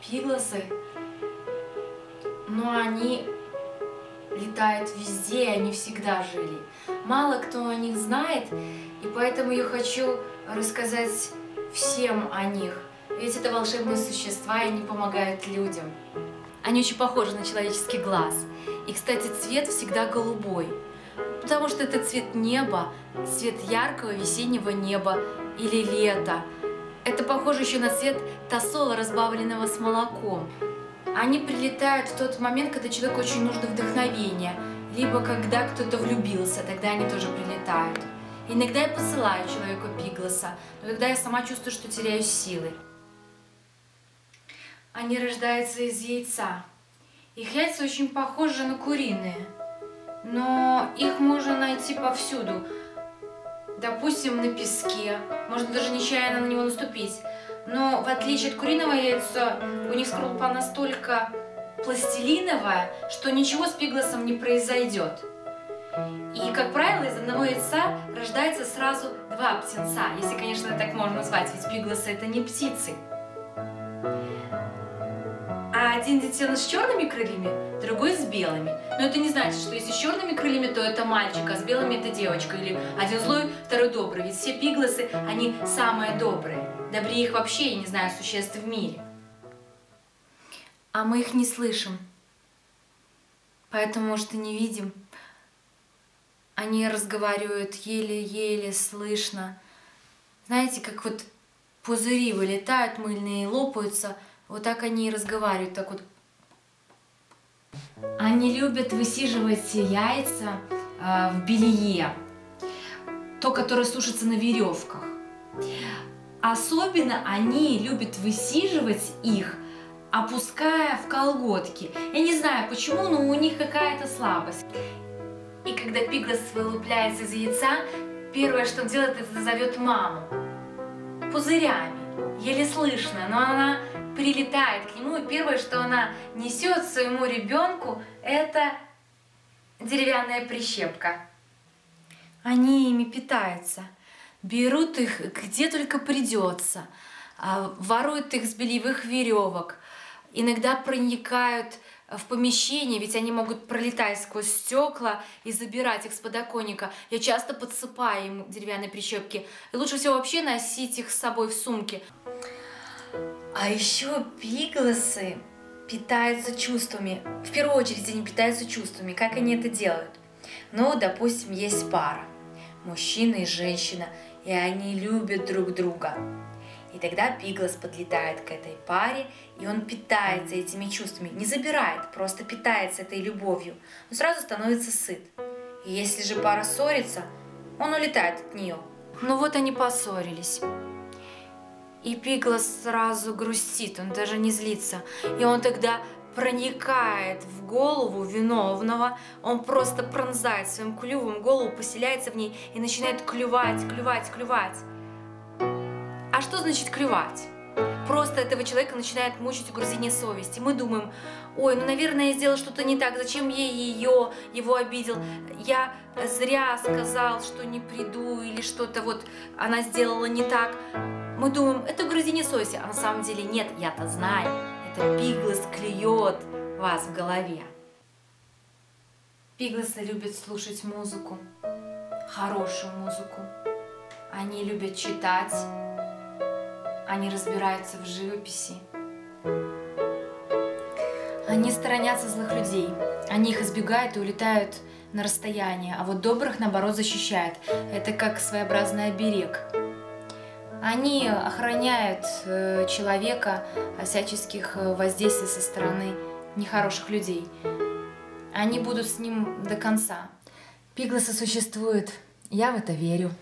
Пигласы, но они летают везде, и они всегда жили. Мало кто о них знает, и поэтому я хочу рассказать всем о них. Ведь это волшебные существа, и они помогают людям. Они очень похожи на человеческий глаз. И, кстати, цвет всегда голубой, потому что это цвет неба, цвет яркого весеннего неба или лета. Это похоже еще на цвет тосола, разбавленного с молоком. Они прилетают в тот момент, когда человеку очень нужно вдохновение, либо когда кто-то влюбился, тогда они тоже прилетают. Иногда я посылаю человеку пигласа, но тогда я сама чувствую, что теряю силы. Они рождаются из яйца. Их яйца очень похожи на куриные, но их можно найти повсюду. Допустим, на песке, можно даже нечаянно на него наступить. Но в отличие от куриного яйца, у них скорлупа настолько пластилиновая, что ничего с пигласом не произойдет. И, как правило, из одного яйца рождается сразу два птенца, если, конечно, так можно назвать, ведь пигласы это не птицы. А один детеныш с черными крыльями, другой с белыми. Но это не значит, что если с черными крыльями, то это мальчик, а с белыми это девочка. Или один злой, второй добрый. Ведь все пигласы, они самые добрые. Добрее их вообще, я не знаю, существ в мире. А мы их не слышим. Поэтому, может, и не видим. Они разговаривают еле-еле слышно. Знаете, как вот пузыри вылетают мыльные и лопаются. Вот так они и разговаривают, так вот. Они любят высиживать яйца в белье, то, которое сушится на веревках. Особенно они любят высиживать их, опуская в колготки. Я не знаю почему, но у них какая-то слабость. И когда пиглас вылупляется из яйца, первое, что он делает, это зовет маму. Пузырями, еле слышно, но она прилетает к нему, и первое, что она несет своему ребенку, это деревянная прищепка. Они ими питаются, берут их где только придется, воруют их с бельевых веревок, иногда проникают в помещение, ведь они могут пролетать сквозь стекла и забирать их с подоконника. Я часто подсыпаю им деревянные прищепки, и лучше всего вообще носить их с собой в сумке. А еще пигласы питаются чувствами. В первую очередь они питаются чувствами. Как они это делают? Ну, допустим, есть пара. Мужчина и женщина. И они любят друг друга. И тогда пиглас подлетает к этой паре, и он питается этими чувствами. Не забирает, просто питается этой любовью. Но сразу становится сыт. И если же пара ссорится, он улетает от нее. Ну вот они поссорились. И пиглас сразу грустит, он даже не злится. И он тогда проникает в голову виновного, он просто пронзает своим клювом голову, поселяется в ней и начинает клювать, клювать, клювать. А что значит клювать? Просто этого человека начинает мучить угрызение совести. Мы думаем, ой, ну, наверное, я сделал что-то не так, зачем я его обидел? Я зря сказал, что не приду, или что-то вот она сделала не так. Мы думаем, это угрызение совести, а на самом деле нет, я-то знаю. Это пиглас клюет вас в голове. Пигласы любят слушать музыку, хорошую музыку. Они любят читать, они разбираются в живописи. Они сторонятся злых людей, они их избегают и улетают на расстояние, а вот добрых, наоборот, защищают. Это как своеобразный оберег. Они охраняют человека от всяческих воздействий со стороны нехороших людей. Они будут с ним до конца. Пигласы существуют, я в это верю.